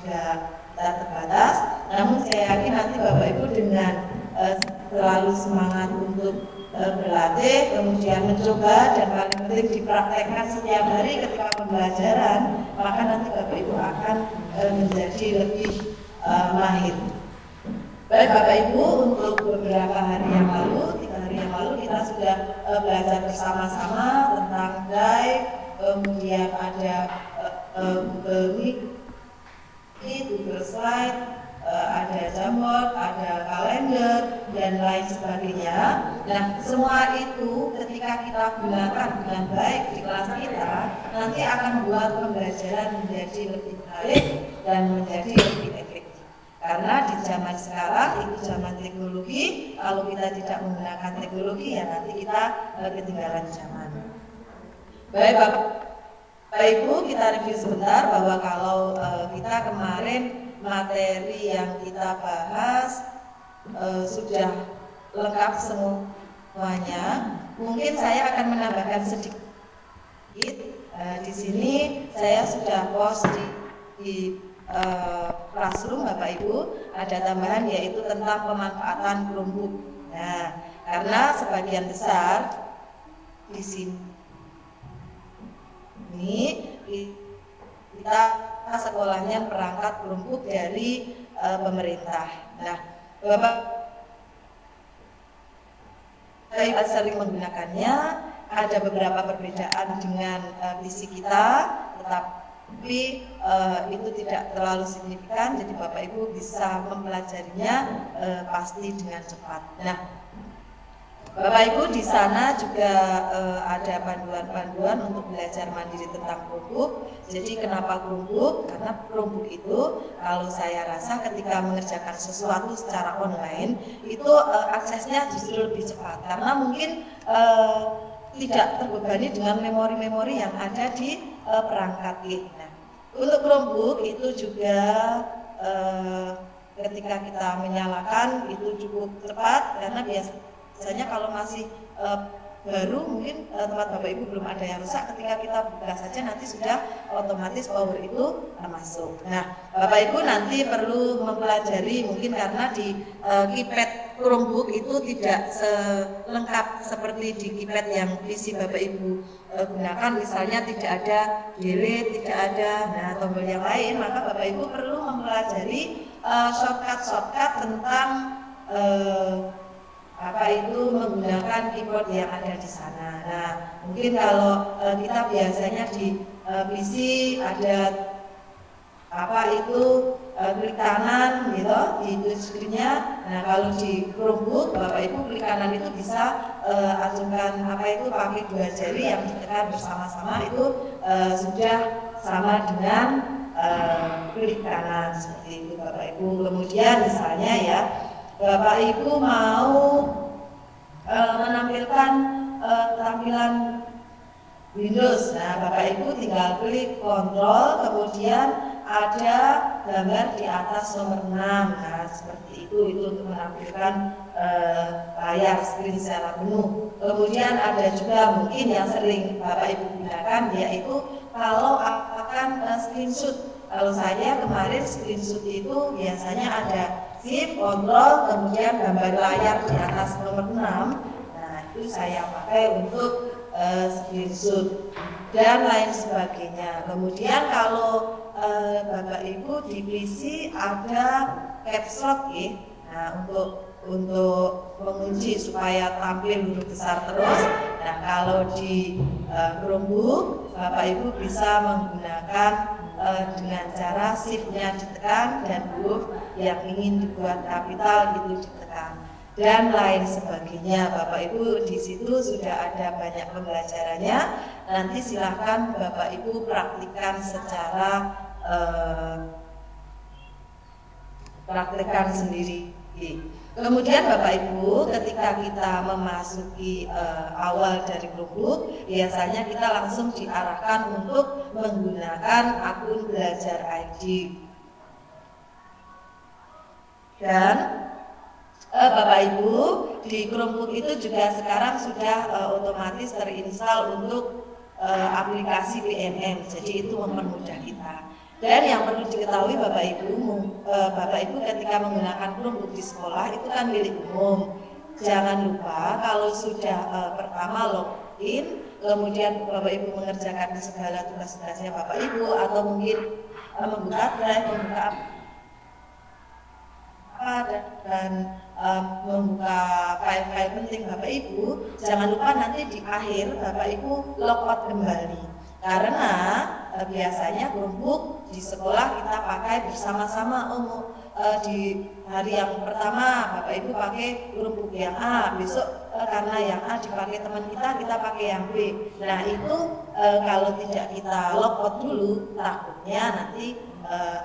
juga kita terbatas. Namun saya yakin nanti Bapak Ibu dengan selalu semangat untuk berlatih, kemudian mencoba dan paling penting dipraktekkan setiap hari ketika pembelajaran, maka nanti Bapak Ibu akan menjadi lebih mahir. Baik Bapak Ibu, untuk beberapa hari yang lalu, 3 hari yang lalu kita sudah belajar bersama-sama tentang Drive, kemudian ada Google Meet, Google Slide, ada Jamboard, ada kalender, dan lain sebagainya. Nah, semua itu ketika kita gunakan dengan baik di kelas kita, nanti akan membuat pembelajaran menjadi lebih baik dan menjadi lebih efektif. Karena di zaman sekarang itu zaman teknologi, kalau kita tidak menggunakan teknologi ya nanti kita ketinggalan zaman. Baik Bapak Ibu, kita review sebentar bahwa kalau kita kemarin materi yang kita bahas sudah lengkap semuanya. Mungkin saya akan menambahkan sedikit. Di sini saya sudah post di Classroom Bapak Ibu, ada tambahan yaitu tentang pemanfaatan Chromebook. Nah, karena sebagian besar di sini kita sekolahnya perangkat Chromebook dari pemerintah. Nah, Bapak sering menggunakannya, ada beberapa perbedaan dengan PC kita, tetapi itu tidak terlalu signifikan, jadi Bapak Ibu bisa mempelajarinya pasti dengan cepat. Nah, Bapak Ibu di sana juga ada panduan-panduan untuk belajar mandiri tentang Chromebook. Jadi kenapa Chromebook? Karena Chromebook itu kalau saya rasa ketika mengerjakan sesuatu secara online itu aksesnya justru lebih cepat karena mungkin tidak terbebani dengan memori-memori yang ada di perangkat ini. Nah, untuk Chromebook itu juga ketika kita menyalakan itu cukup cepat karena biasanya kalau masih baru mungkin tempat Bapak Ibu belum ada yang rusak, ketika kita buka saja nanti sudah otomatis power itu masuk. Nah, Bapak Ibu nanti perlu mempelajari mungkin karena di keypad Chromebook itu tidak selengkap seperti di keypad yang PC Bapak Ibu gunakan, misalnya tidak ada delete, tidak ada tombol yang lain, maka Bapak Ibu perlu mempelajari shortcut tentang apa itu menggunakan keyboard yang ada di sana. Nah, mungkin kalau kita biasanya di PC ada apa itu klik kanan gitu di touchscreen-nya. Nah, kalau di Chromebook Bapak Ibu klik kanan itu bisa acungkan apa itu pakai 2 jari yang ditekan bersama-sama itu sudah sama dengan klik kanan seperti itu Bapak Ibu. Kemudian misalnya ya Bapak Ibu mau menampilkan tampilan Windows. Nah, Bapak Ibu tinggal klik kontrol, kemudian ada gambar di atas nomor 6. Nah, seperti itu untuk menampilkan layar screen secara penuh. Kemudian ada juga mungkin yang sering Bapak Ibu gunakan yaitu kalau akan screenshot. Kalau saya kemarin screenshot itu biasanya ada shift, kontrol, kemudian gambar layar di atas nomor 6. Nah, itu saya pakai untuk screenshot dan lain sebagainya. Kemudian kalau Bapak Ibu di PC ada caps lock ya. Nah, untuk mengunci supaya tampil huruf besar terus. Nah, kalau di Chromebook Bapak Ibu bisa menggunakan dengan cara shift-nya ditekan dan huruf yang ingin dibuat kapital itu ditekan dan lain sebagainya. Bapak Ibu di situ sudah ada banyak pembelajarannya. Nanti silahkan Bapak Ibu praktikkan secara praktikkan sendiri. Kemudian Bapak Ibu ketika kita memasuki awal dari Chromebook, biasanya kita langsung diarahkan untuk menggunakan akun belajar ID. Dan Bapak Ibu di Chromebook itu juga sekarang sudah otomatis terinstall untuk aplikasi PNM, jadi itu mempermudah kita. Dan yang perlu diketahui Bapak Ibu ketika menggunakan Chromebook di sekolah itu kan milik umum. Jangan lupa kalau sudah pertama login, kemudian Bapak Ibu mengerjakan segala tugas-tugasnya Bapak Ibu, atau mungkin membuka drive, membuka dan membuka file-file penting Bapak Ibu, jangan lupa nanti di akhir Bapak Ibu logout kembali, karena biasanya Chromebook di sekolah kita pakai bersama-sama. Di hari yang pertama Bapak Ibu pakai Chromebook yang A, besok karena yang A dipakai teman kita pakai yang B. Nah itu kalau tidak kita logout dulu, takutnya nanti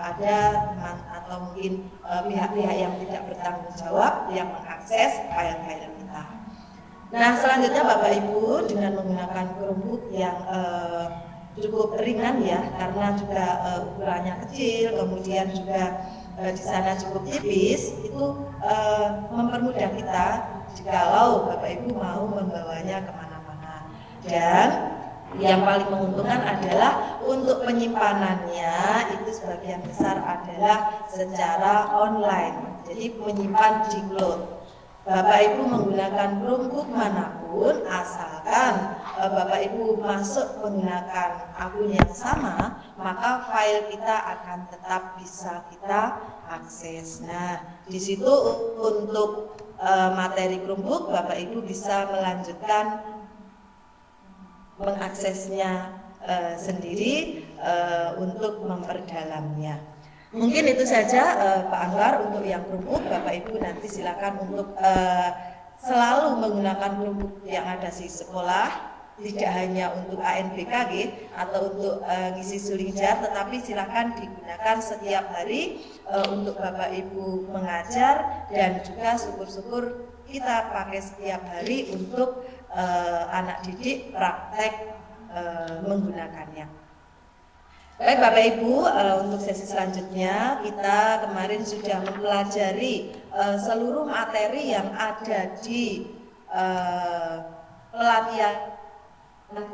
ada teman atau mungkin pihak-pihak yang tidak bertanggung jawab yang mengakses file-file kita. Nah selanjutnya Bapak Ibu dengan menggunakan Chromebook yang cukup ringan ya, karena juga ukurannya kecil, kemudian juga di sana cukup tipis, itu mempermudah kita jikalau Bapak Ibu mau membawanya kemana-mana. Dan yang paling menguntungkan adalah untuk penyimpanannya itu sebagian besar adalah secara online, jadi menyimpan di cloud. Bapak Ibu menggunakan Chromebook manapun, asalkan Bapak Ibu masuk menggunakan akun yang sama, maka file kita akan tetap bisa kita akses. Nah, di situ untuk materi Chromebook Bapak Ibu bisa melanjutkan mengaksesnya sendiri untuk memperdalamnya. Mungkin itu saja Pak Anwar untuk yang Chromebook. Bapak Ibu nanti silakan untuk selalu menggunakan Chromebook yang ada di sekolah, tidak hanya untuk ANBKG atau untuk ngisi suling-jar, tetapi silakan digunakan setiap hari untuk Bapak Ibu mengajar, dan juga syukur-syukur kita pakai setiap hari untuk anak didik praktek menggunakannya. Baik Bapak Ibu, untuk sesi selanjutnya kita kemarin sudah mempelajari seluruh materi yang ada di pelatihan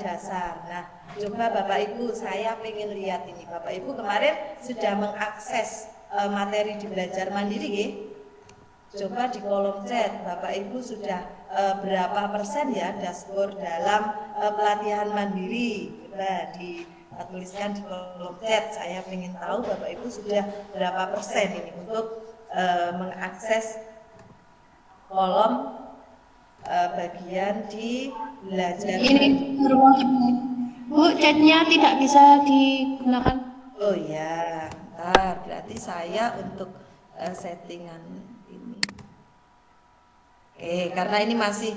dasar. Nah, coba Bapak Ibu, saya pengen lihat ini. Bapak Ibu kemarin sudah mengakses materi di belajar mandiri, ya? Coba di kolom chat Bapak Ibu sudah berapa persen ya dashboard dalam pelatihan mandiri. Coba tuliskan di kolom chat. Saya ingin tahu Bapak Ibu sudah berapa persen ini untuk mengakses kolom bagian di belajar. Ini ruang Bu, chatnya tidak bisa digunakan. Oh ya, bentar. Berarti saya untuk settingan ini. Oke, karena ini masih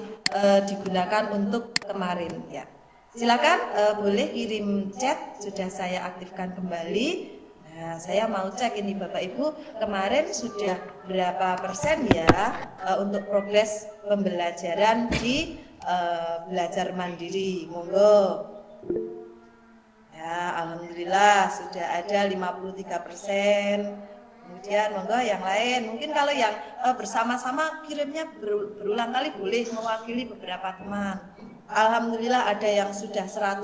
digunakan untuk kemarin ya. Silakan boleh kirim chat, sudah saya aktifkan kembali. Nah, saya mau cek ini Bapak Ibu kemarin sudah berapa persen ya untuk progres pembelajaran di belajar mandiri. Monggo. Ya, alhamdulillah sudah ada 53%. Kemudian monggo yang lain. Mungkin kalau yang bersama-sama kirimnya berulang kali boleh mewakili beberapa teman. Alhamdulillah ada yang sudah 100%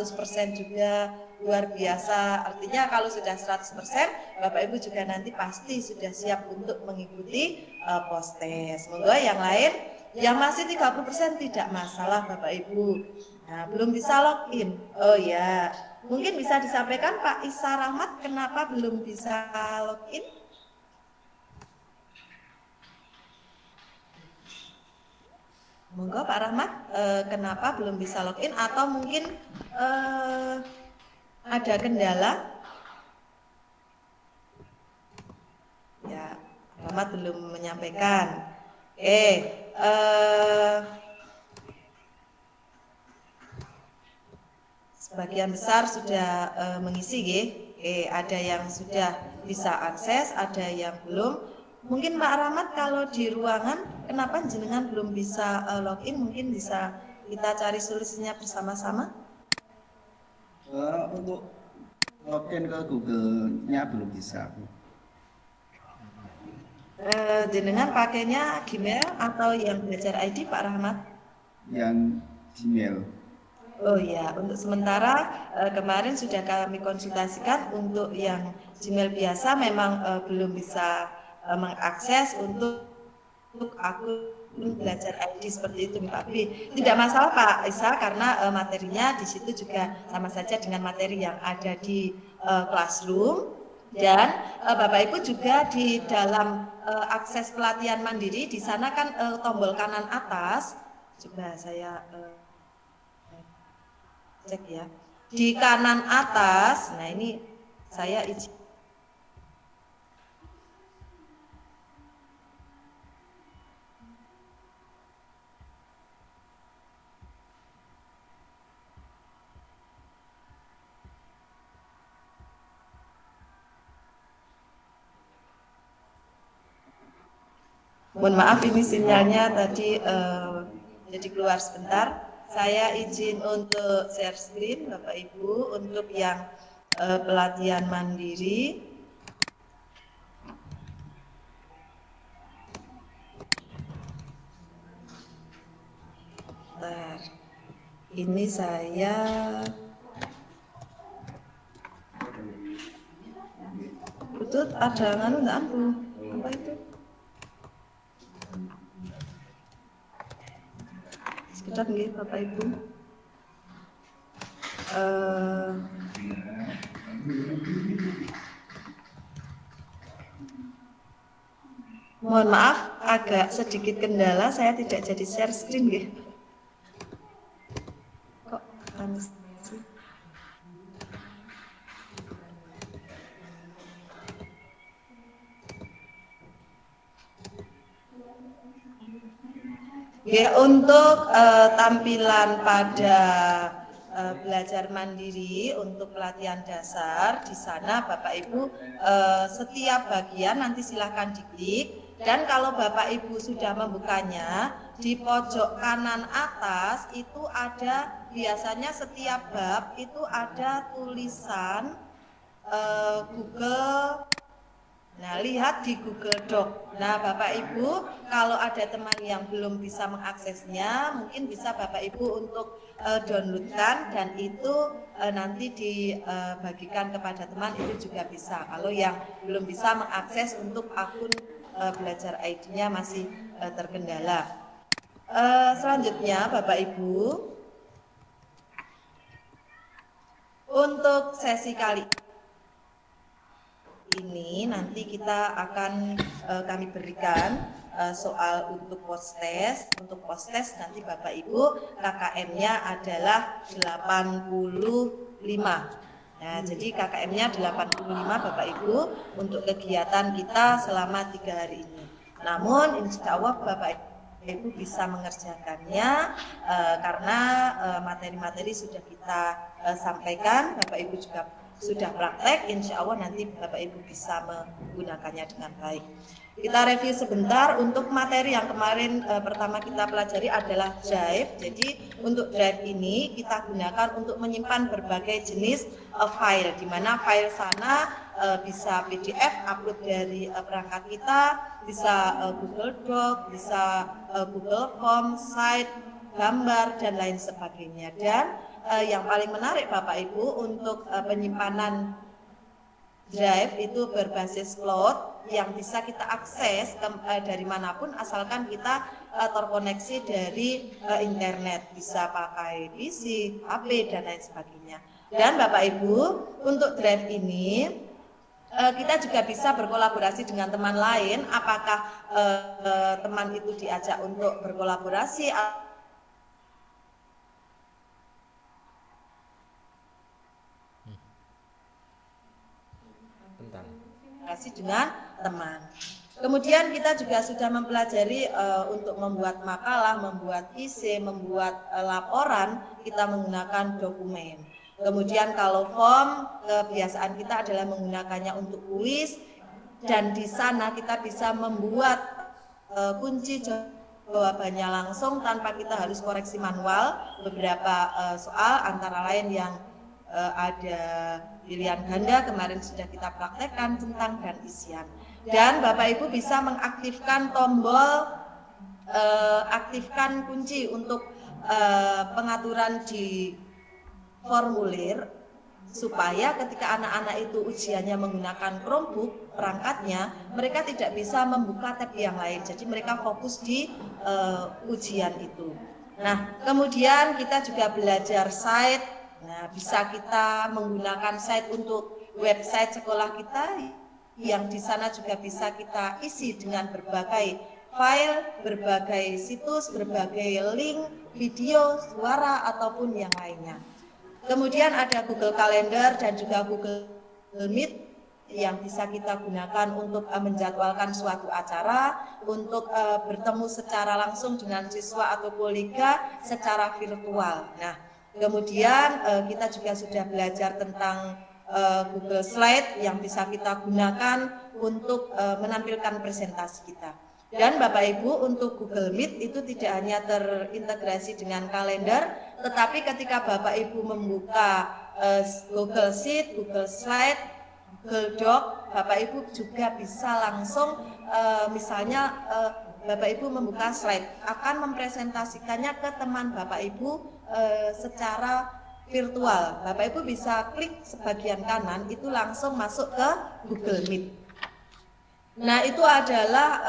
juga, luar biasa. Artinya kalau sudah 100%, Bapak Ibu juga nanti pasti sudah siap untuk mengikuti post-test. Monggo yang lain, yang masih 30% tidak masalah Bapak Ibu. Nah, belum bisa login. Oh ya, mungkin bisa disampaikan Pak Isa Rahmat kenapa belum bisa login? Monggo Pak Rahmat, kenapa belum bisa login atau mungkin ada kendala? Ya, Pak Rahmat belum menyampaikan. Sebagian besar sudah mengisi, ada yang sudah bisa akses, ada yang belum. Mungkin Pak Rahmat kalau di ruangan, kenapa jenengan belum bisa login? Mungkin bisa kita cari solusinya bersama-sama. Untuk login ke Google-nya belum bisa. Jenengan pakainya Gmail atau yang belajar ID Pak Rahmat? Yang Gmail. Oh ya, untuk sementara kemarin sudah kami konsultasikan untuk yang Gmail biasa memang belum bisa mengakses untuk akun belajar ID seperti itu Pak Bi. Tidak masalah Pak Isa karena materinya di situ juga sama saja dengan materi yang ada di Classroom dan Bapak Ibu juga di dalam akses pelatihan mandiri di sana kan tombol kanan atas coba saya cek ya. Di kanan atas, nah ini saya izin. Mohon maaf ini sinyalnya tadi jadi keluar sebentar. Saya izin untuk share screen Bapak Ibu untuk yang pelatihan mandiri. Bentar. Ini saya Utut ada nganu enggak ampu? Apa itu? Sekedar nggih Bapak Ibu. Mohon maaf agak sedikit kendala saya tidak jadi share screen nggih. Kok anu sih? Ya, untuk tampilan pada belajar mandiri untuk pelatihan dasar di sana Bapak Ibu setiap bagian nanti silahkan diklik dan kalau Bapak Ibu sudah membukanya di pojok kanan atas itu ada biasanya setiap bab itu ada tulisan Google. Nah, lihat di Google Doc. Nah, Bapak Ibu, kalau ada teman yang belum bisa mengaksesnya, mungkin bisa Bapak Ibu untuk downloadkan dan itu nanti dibagikan kepada teman itu juga bisa. Kalau yang belum bisa mengakses untuk akun belajar ID-nya masih terkendala. Selanjutnya, Bapak Ibu, untuk sesi kali ini nanti kita akan kami berikan soal untuk post test. Untuk post test nanti Bapak Ibu KKM-nya adalah 85. Nah, jadi KKM-nya 85 Bapak Ibu untuk kegiatan kita selama 3 hari ini. Namun insya Allah Bapak Ibu bisa mengerjakannya karena materi-materi sudah kita sampaikan. Bapak Ibu juga sudah praktek, insya Allah nanti Bapak Ibu bisa menggunakannya dengan baik. Kita review sebentar untuk materi yang kemarin pertama kita pelajari adalah Drive. Jadi untuk Drive ini kita gunakan untuk menyimpan berbagai jenis file, di mana file sana bisa PDF upload dari perangkat kita, bisa Google Doc, bisa Google Form, site, gambar dan lain sebagainya. Dan yang paling menarik Bapak Ibu untuk penyimpanan Drive itu berbasis cloud yang bisa kita akses dari manapun asalkan kita terkoneksi dari internet, bisa pakai PC, HP dan lain sebagainya. Dan Bapak Ibu untuk Drive ini kita juga bisa berkolaborasi dengan teman lain. Apakah teman itu diajak untuk berkolaborasi dengan teman. Kemudian kita juga sudah mempelajari untuk membuat makalah, membuat esai, membuat laporan, kita menggunakan dokumen. Kemudian kalau form, kebiasaan kita adalah menggunakannya untuk kuis dan di sana kita bisa membuat kunci jawabannya langsung tanpa kita harus koreksi manual. Beberapa soal antara lain yang ada pilihan ganda kemarin sudah kita praktekkan tentang dan isian. Dan Bapak Ibu bisa mengaktifkan tombol aktifkan kunci untuk pengaturan di formulir supaya ketika anak-anak itu ujiannya menggunakan Chromebook perangkatnya, mereka tidak bisa membuka tab yang lain. Jadi mereka fokus di ujian itu. Nah, kemudian kita juga belajar site. Nah, bisa kita menggunakan site untuk website sekolah kita yang di sana juga bisa kita isi dengan berbagai file, berbagai situs, berbagai link, video, suara ataupun yang lainnya. Kemudian ada Google Calendar dan juga Google Meet yang bisa kita gunakan untuk menjadwalkan suatu acara, untuk bertemu secara langsung dengan siswa atau kolega secara virtual. Nah, kemudian kita juga sudah belajar tentang Google Slide yang bisa kita gunakan untuk menampilkan presentasi kita. Dan Bapak Ibu, untuk Google Meet itu tidak hanya terintegrasi dengan kalender, tetapi ketika Bapak Ibu membuka Google Sheet, Google Slide, Google Doc, Bapak Ibu juga bisa langsung misalnya Bapak Ibu membuka slide, akan mempresentasikannya ke teman Bapak Ibu secara virtual. Bapak Ibu bisa klik sebagian kanan, itu langsung masuk ke Google Meet. Nah, itu adalah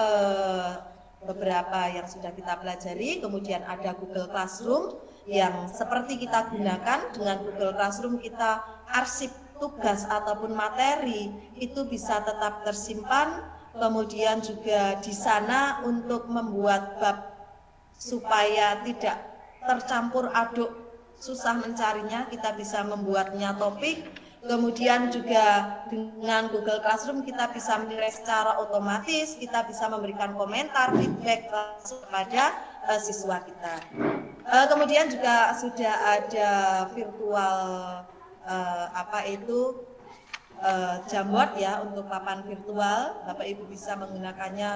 beberapa yang sudah kita pelajari. Kemudian ada Google Classroom yang seperti kita gunakan. Dengan Google Classroom kita arsip tugas ataupun materi itu bisa tetap tersimpan. Kemudian juga di sana untuk membuat bab supaya tidak tercampur aduk, susah mencarinya, kita bisa membuatnya topik. Kemudian juga dengan Google Classroom kita bisa menilai secara otomatis, kita bisa memberikan komentar, feedback kepada siswa kita. Kemudian juga sudah ada virtual Jamboard ya, untuk papan virtual. Bapak Ibu bisa menggunakannya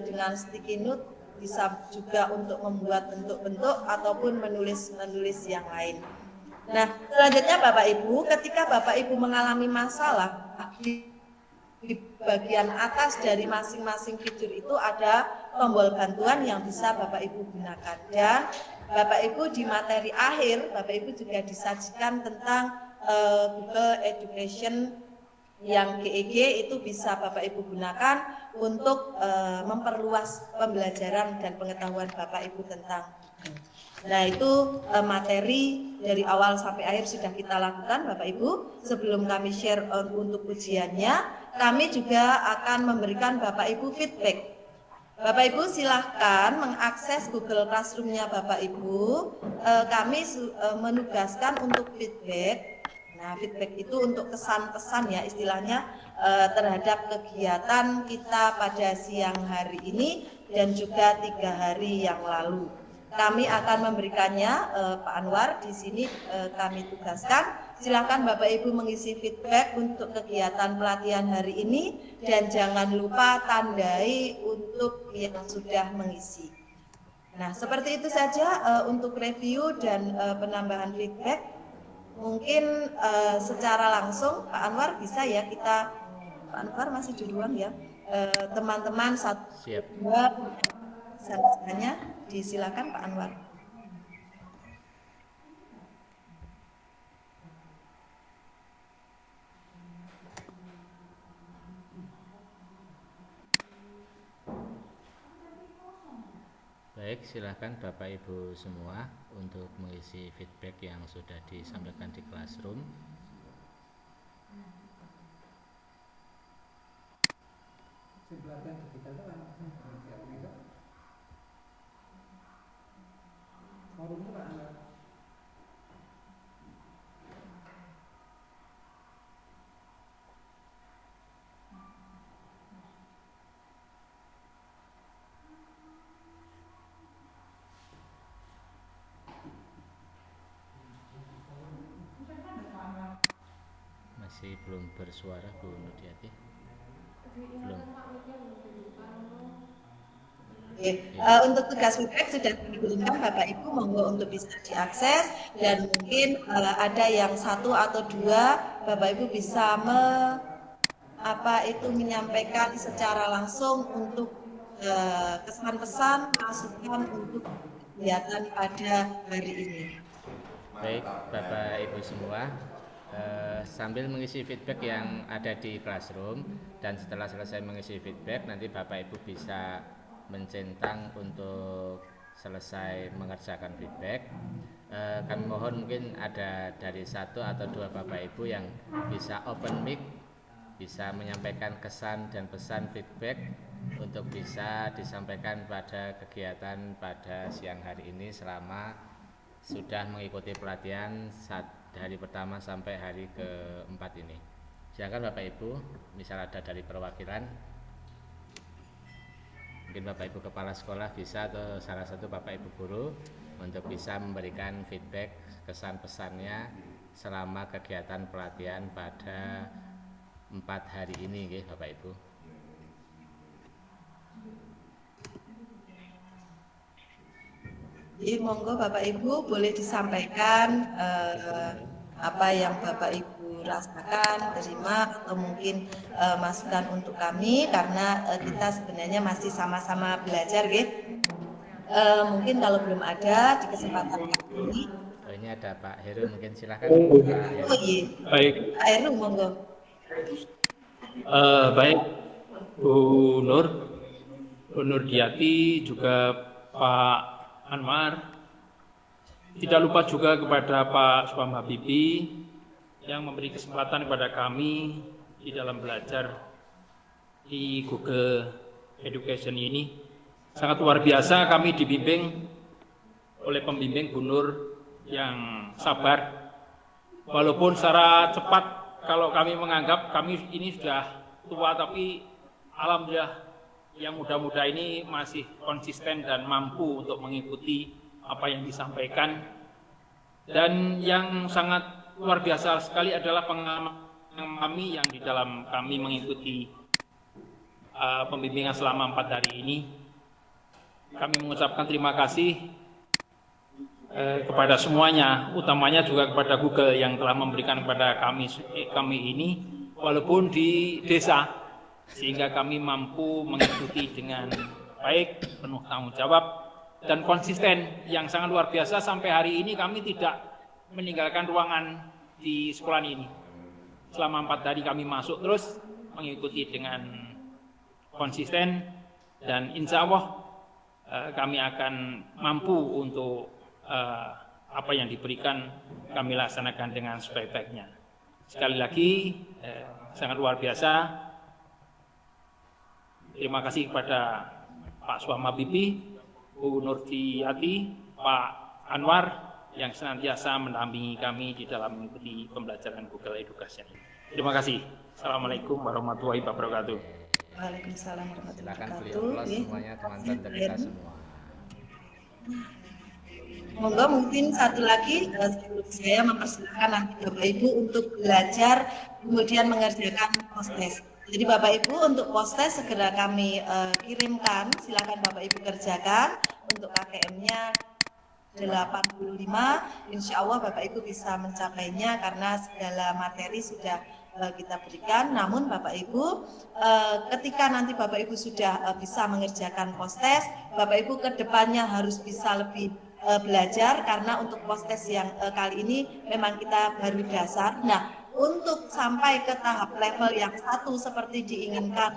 dengan sticky note, bisa juga untuk membuat bentuk-bentuk ataupun menulis yang lain. Nah, selanjutnya Bapak Ibu, ketika Bapak Ibu mengalami masalah di bagian atas dari masing-masing fitur itu ada tombol bantuan yang bisa Bapak Ibu gunakan. Dan Bapak Ibu di materi akhir, Bapak Ibu juga disajikan tentang Google Education yang GEG, itu bisa Bapak Ibu gunakan untuk memperluas pembelajaran dan pengetahuan Bapak Ibu tentang. Nah, itu materi dari awal sampai akhir sudah kita lakukan Bapak Ibu. Sebelum kami share untuk ujiannya, kami juga akan memberikan Bapak Ibu feedback. Bapak Ibu silahkan mengakses Google Classroom-nya Bapak Ibu. Kami menugaskan untuk feedback. Nah, feedback itu untuk kesan-kesan ya istilahnya terhadap kegiatan kita pada siang hari ini dan juga 3 hari yang lalu. Kami akan memberikannya, Pak Anwar di sini kami tugaskan. Silakan Bapak Ibu mengisi feedback untuk kegiatan pelatihan hari ini dan jangan lupa tandai untuk yang sudah mengisi. Nah, seperti itu saja untuk review dan penambahan feedback. Mungkin secara langsung Pak Anwar bisa ya kita, Pak Anwar masih duluan ya, teman-teman 1, 2 selanjutnya disilakan Pak Anwar. Baik, silakan Bapak Ibu semua untuk mengisi feedback yang sudah disampaikan di Classroom. Masih belum bersuara Bu Nudiati? Belum. Untuk tugas feedback sudah diberikan Bapak Ibu, monggo untuk bisa diakses, dan mungkin ada yang 1 atau 2 Bapak Ibu bisa menyampaikan secara langsung untuk kesan-pesan masukan untuk kegiatan pada hari ini. Baik Bapak Ibu semua, sambil mengisi feedback yang ada di Classroom, dan setelah selesai mengisi feedback nanti Bapak Ibu bisa mencentang untuk selesai mengerjakan feedback. Kami mohon mungkin ada dari 1 atau 2 Bapak Ibu yang bisa open mic, bisa menyampaikan kesan dan pesan feedback untuk bisa disampaikan pada kegiatan pada siang hari ini selama sudah mengikuti pelatihan hari pertama sampai hari keempat ini. Silakan Bapak Ibu, misal ada dari perwakilan, mungkin Bapak Ibu Kepala Sekolah bisa, atau salah satu Bapak Ibu Guru untuk bisa memberikan feedback kesan pesannya selama kegiatan pelatihan pada 4 hari ini, Bapak Ibu. Jadi monggo Bapak Ibu boleh disampaikan apa yang Bapak Ibu rasakan, terima, atau mungkin masukan untuk kami, karena kita sebenarnya masih sama-sama belajar, mungkin kalau belum ada di kesempatan ini. Oh, ini ada Pak Heru, mungkin silakan. Oh iya. Baik. Pak Heru, monggo. Baik, Bu Nurdiati, juga Pak Anwar. Tidak lupa juga kepada Pak Suam Habibi yang memberi kesempatan kepada kami di dalam belajar di Google Education ini. Sangat luar biasa, kami dibimbing oleh pembimbing Bu Nur yang sabar. Walaupun secara cepat, kalau kami menganggap kami ini sudah tua, tapi alhamdulillah yang muda-muda ini masih konsisten dan mampu untuk mengikuti apa yang disampaikan. Dan yang sangat luar biasa sekali adalah pengalaman kami yang di dalam kami mengikuti pembimbingan selama 4 hari ini. Kami mengucapkan terima kasih kepada semuanya, utamanya juga kepada Google yang telah memberikan kepada kami ini, walaupun di desa, sehingga kami mampu mengikuti dengan baik, penuh tanggung jawab dan konsisten yang sangat luar biasa. Sampai hari ini kami tidak meninggalkan ruangan di sekolah ini. Selama 4 hari kami masuk terus mengikuti dengan konsisten, dan insya Allah kami akan mampu untuk apa yang diberikan kami laksanakan dengan sebaik-baiknya. Sekali lagi sangat luar biasa. Terima kasih kepada Pak Suam Habibi, Bu Nurdiati, Pak Anwar yang senantiasa mendampingi kami di dalam mengikuti pembelajaran Google Education. Terima kasih. Assalamualaikum warahmatullahi wabarakatuh. Waalaikumsalam warahmatullahi Silakan wabarakatuh. beliau plus semuanya, teman-teman dari kita semua. Monggo mungkin satu lagi sebelum saya mempersilakan nanti Bapak Ibu untuk belajar kemudian mengerjakan post-test. Jadi Bapak Ibu untuk post-test segera kami kirimkan, silakan Bapak Ibu kerjakan untuk KKM-nya 85, insya Allah Bapak Ibu bisa mencapainya karena segala materi sudah kita berikan. Namun Bapak Ibu ketika nanti Bapak Ibu sudah bisa mengerjakan post-test, Bapak Ibu ke depannya harus bisa lebih belajar, karena untuk post-test yang kali ini memang kita baru dasar. Nah, untuk sampai ke tahap level yang 1 seperti diinginkan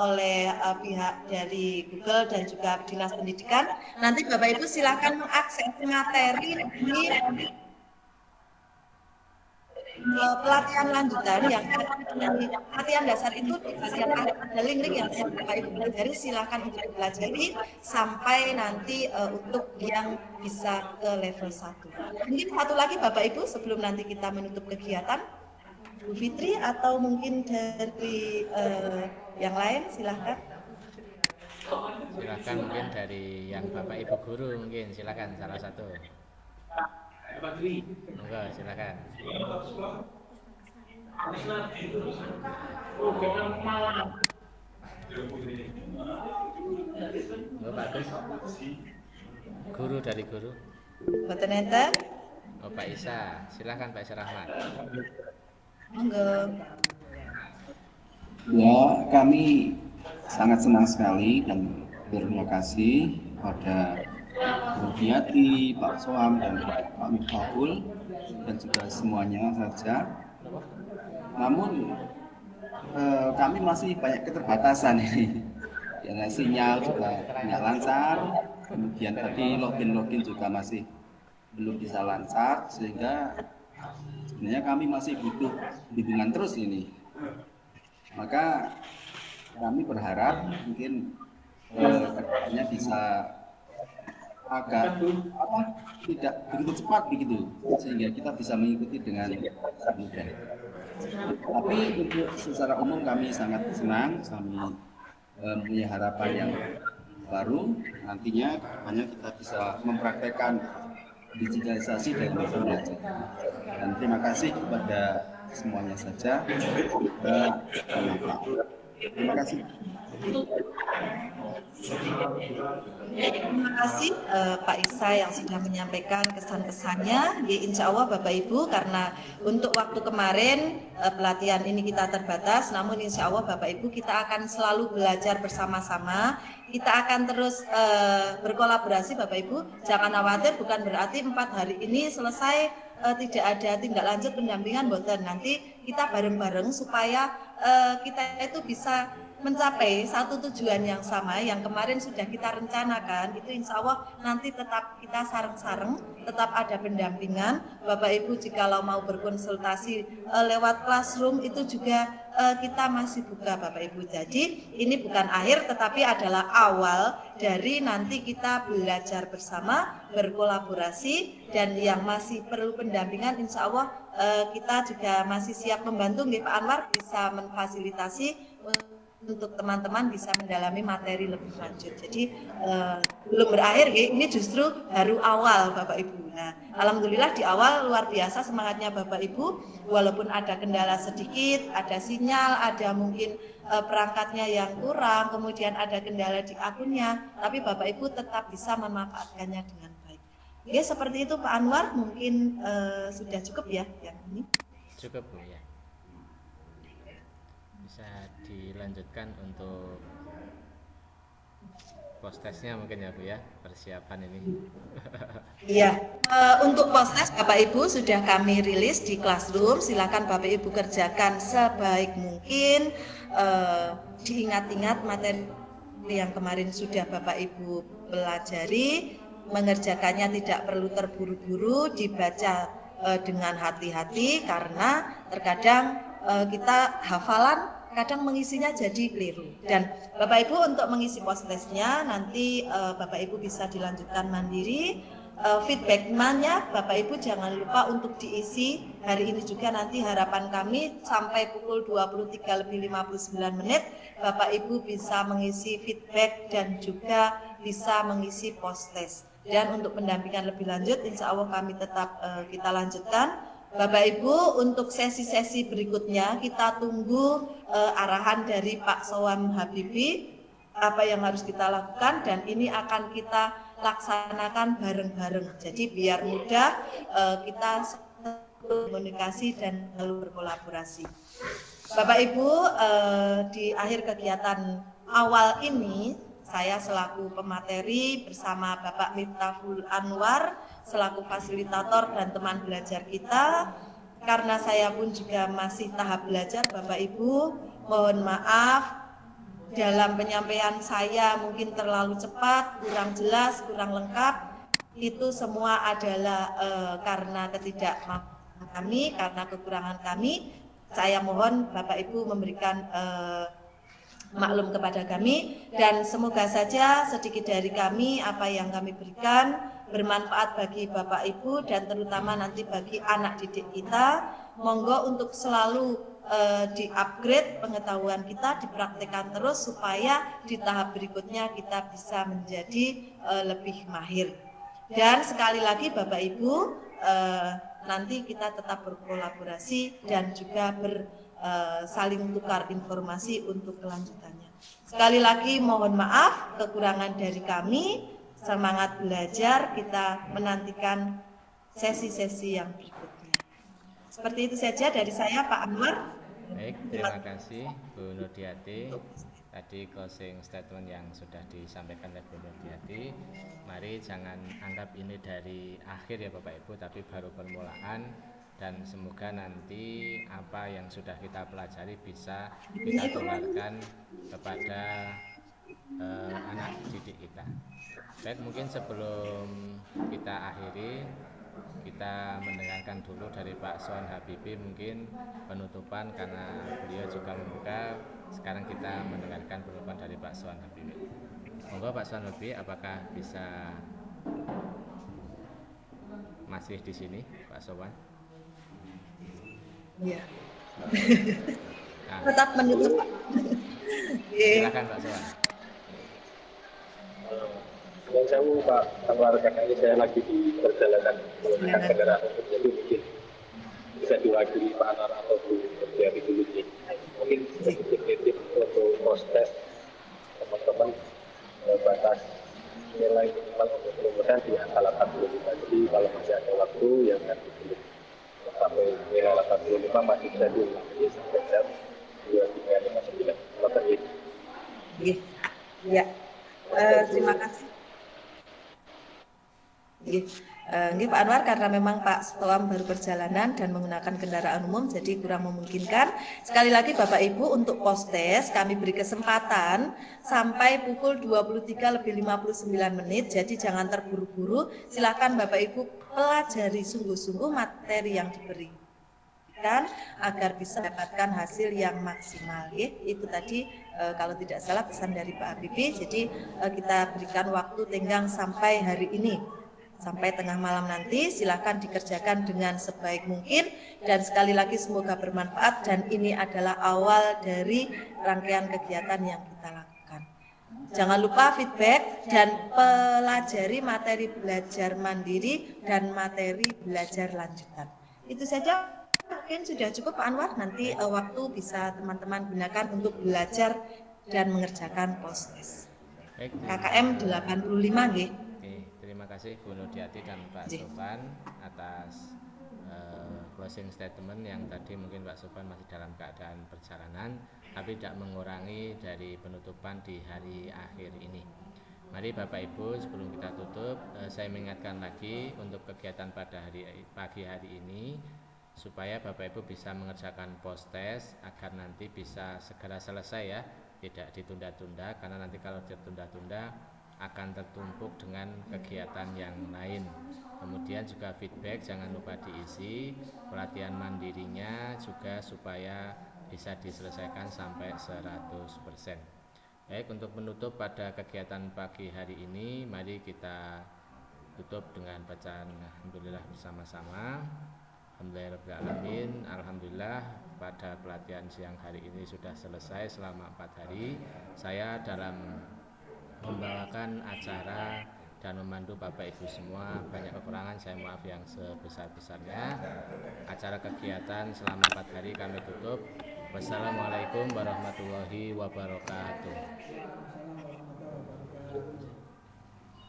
oleh pihak dari Google dan juga Dinas Pendidikan, nanti Bapak Ibu silakan mengakses materi di pelatihan lanjutan yang pelatihan dasar itu ada link-link yang Bapak Ibu pelajari, silakan untuk dipelajari sampai nanti untuk yang bisa ke level 1. Mungkin satu lagi Bapak Ibu sebelum nanti kita menutup kegiatan, Bu Fitri atau mungkin dari yang lain, silahkan. Silakan mungkin dari yang Bapak Ibu Guru, mungkin silakan salah satu. Monggo, silakan. Monggo Pak Gus. Guru dari guru. Mboten enten? Oh, Pak Isa, silakan Pak Isa Rahmat. Monggo. Ya, kami sangat senang sekali dan berterima kasih pada Bu Diati, Pak Soam, dan Pak Miftahul, dan juga semuanya saja. Namun kami masih banyak keterbatasan ini. Ya, sinyal juga tidak lancar, kemudian tadi login juga masih belum bisa lancar, sehingga sebenarnya kami masih butuh bimbingan terus ini. Maka kami berharap mungkin kedepannya bisa agak tidak begitu cepat begitu, sehingga kita bisa mengikuti dengan mudah. Tapi untuk secara umum kami sangat senang, kami punya harapan yang baru, nantinya hanya kita bisa mempraktekkan digitalisasi dalam belajar. Dan terima kasih kepada semuanya saja. Terima kasih. Terima kasih Pak Isa yang sudah menyampaikan kesan-kesannya. Ya, insya Allah Bapak Ibu, karena untuk waktu kemarin pelatihan ini kita terbatas, namun insya Allah Bapak Ibu kita akan selalu belajar bersama-sama. Kita akan terus berkolaborasi Bapak Ibu. Jangan khawatir, bukan berarti 4 hari ini selesai tidak ada tindak lanjut pendampingan, boten. Nanti kita bareng-bareng supaya kita itu bisa mencapai satu tujuan yang sama yang kemarin sudah kita rencanakan. Itu insya Allah nanti tetap kita sareng-sareng, tetap ada pendampingan. Bapak Ibu jikalau mau berkonsultasi lewat Classroom itu juga kita masih buka Bapak Ibu. Jadi ini bukan akhir tetapi adalah awal dari nanti kita belajar bersama, berkolaborasi, dan yang masih perlu pendampingan insya Allah kita juga masih siap membantu Pak Anwar bisa memfasilitasi untuk teman-teman bisa mendalami materi lebih lanjut. Jadi belum berakhir, ini justru baru awal Bapak Ibu. Nah, alhamdulillah di awal luar biasa semangatnya Bapak Ibu, walaupun ada kendala sedikit, ada sinyal, ada mungkin perangkatnya yang kurang, kemudian ada kendala di akunnya, tapi Bapak Ibu tetap bisa memanfaatkannya dengan baik. Oke, seperti itu Pak Anwar, mungkin sudah cukup ya yang ini. Cukup Bu ya. Bisa dilanjutkan untuk post-testnya mungkin ya Bu ya, persiapan ini. Iya, untuk post-test Bapak Ibu sudah kami rilis di Classroom. Silakan Bapak Ibu kerjakan sebaik mungkin, diingat-ingat materi yang kemarin sudah Bapak Ibu pelajari, mengerjakannya tidak perlu terburu-buru, dibaca dengan hati-hati karena terkadang kita hafalan kadang mengisinya jadi keliru. Dan Bapak Ibu untuk mengisi post-testnya nanti Bapak Ibu bisa dilanjutkan mandiri. Feedback-nya Bapak Ibu jangan lupa untuk diisi hari ini juga. Nanti harapan kami sampai pukul 23:59 Bapak Ibu bisa mengisi feedback dan juga bisa mengisi post-test. Dan untuk pendampingan lebih lanjut insya Allah kami tetap kita lanjutkan. Bapak Ibu, untuk sesi-sesi berikutnya kita tunggu arahan dari Pak Soam Habibi apa yang harus kita lakukan, dan ini akan kita laksanakan bareng-bareng. Jadi biar mudah kita komunikasi dan lalu berkolaborasi. Bapak Ibu, di akhir kegiatan awal ini saya selaku pemateri bersama Bapak Miftahul Anwar selaku fasilitator dan teman belajar kita, karena saya pun juga masih tahap belajar Bapak Ibu, mohon maaf dalam penyampaian saya mungkin terlalu cepat, kurang jelas, kurang lengkap. Itu semua adalah karena ketidakmampuan kami, karena kekurangan kami. Saya mohon Bapak Ibu memberikan maklum kepada kami, dan semoga saja sedikit dari kami apa yang kami berikan bermanfaat bagi Bapak Ibu dan terutama nanti bagi anak didik kita. Monggo untuk selalu di-upgrade pengetahuan kita, dipraktekkan terus supaya di tahap berikutnya kita bisa menjadi lebih mahir. Dan sekali lagi Bapak Ibu, nanti kita tetap berkolaborasi dan juga saling tukar informasi untuk kelanjutannya. Sekali lagi mohon maaf kekurangan dari kami. Semangat belajar, kita menantikan sesi-sesi yang berikutnya. Seperti itu saja dari saya Pak Anwar. Baik, terima kasih Bu Nur Diati. tadi closing statement yang sudah disampaikan oleh Bu Nurdiati. Mari jangan anggap ini dari akhir ya Bapak Ibu, tapi baru permulaan, dan semoga nanti apa yang sudah kita pelajari bisa kita tularkan kepada anak didik kita. Baik, mungkin sebelum kita akhiri, kita mendengarkan dulu dari Pak Soan Habibie mungkin penutupan, karena beliau juga membuka. Sekarang kita mendengarkan penutupan dari Pak Soan Habibie. Monggo Pak Soan Habibie, apakah bisa masih di sini Pak Soan? Iya. Nah, Tetap menutup, Pak. silakan Pak Soan. Dan saya Pak Anwar, karena ini saya lagi di perjalanan menggunakan kendaraan umum, jadi mungkin bisa diwakili Pak Anwar atau Bu Nurdiati dulu sih. Mungkin sedikit titip untuk proses teman-teman batas nilai minimal untuk perumusan di angka 85. Jadi kalau masih ada waktu yang nanti belum sampai nilai 85 masih bisa diulangi sampai jam 23.59. Terima kasih. Ya. Terima kasih. Nggih, Pak Anwar, karena memang Pak Soam baru perjalanan dan menggunakan kendaraan umum jadi kurang memungkinkan. Sekali lagi Bapak Ibu, untuk postes kami beri kesempatan sampai pukul 23:59. Jadi jangan terburu-buru. Silakan Bapak Ibu pelajari sungguh-sungguh materi yang diberikan agar bisa mendapatkan hasil yang maksimal. Itu tadi kalau tidak salah pesan dari Pak Habibie. Jadi kita berikan waktu tenggang sampai hari ini, sampai tengah malam nanti. Silakan dikerjakan dengan sebaik mungkin, dan sekali lagi semoga bermanfaat, dan ini adalah awal dari rangkaian kegiatan yang kita lakukan. Jangan lupa feedback dan pelajari materi belajar mandiri dan materi belajar lanjutan. Itu saja, mungkin sudah cukup Pak Anwar. Nanti waktu bisa teman-teman gunakan untuk belajar dan mengerjakan postes. KKM 85 nggih. Terima kasih Bu Nurdiati dan Pak Sofan atas closing statement yang tadi mungkin Pak Sofan masih dalam keadaan perjalanan, tapi tidak mengurangi dari penutupan di hari akhir ini. Mari Bapak Ibu, sebelum kita tutup, saya mengingatkan lagi untuk kegiatan pada pagi hari ini, supaya Bapak Ibu bisa mengerjakan postes agar nanti bisa segera selesai ya, tidak ditunda-tunda, karena nanti kalau ditunda-tunda akan tertumpuk dengan kegiatan yang lain. Kemudian juga feedback jangan lupa diisi, pelatihan mandirinya juga supaya bisa diselesaikan sampai 100%. Baik, untuk menutup pada kegiatan pagi hari ini, mari kita tutup dengan bacaan alhamdulillah bersama-sama. Alhamdulillahirrahmanirrahim. Alhamdulillah pada pelatihan siang hari ini sudah selesai selama 4 hari. Saya dalam membawakan acara dan memandu Bapak Ibu semua, banyak kekurangan saya maaf yang sebesar-besarnya. Acara kegiatan selama 4 hari kami tutup. Wassalamualaikum warahmatullahi wabarakatuh.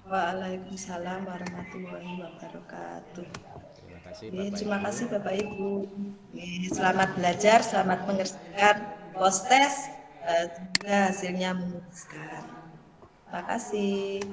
Waalaikumsalam warahmatullahi wabarakatuh. Terima kasih Bapak Terima Ibu. kasih Bapak Ibu. Selamat belajar, selamat mengerjakan postes. Semoga hasilnya memuaskan. Terima kasih.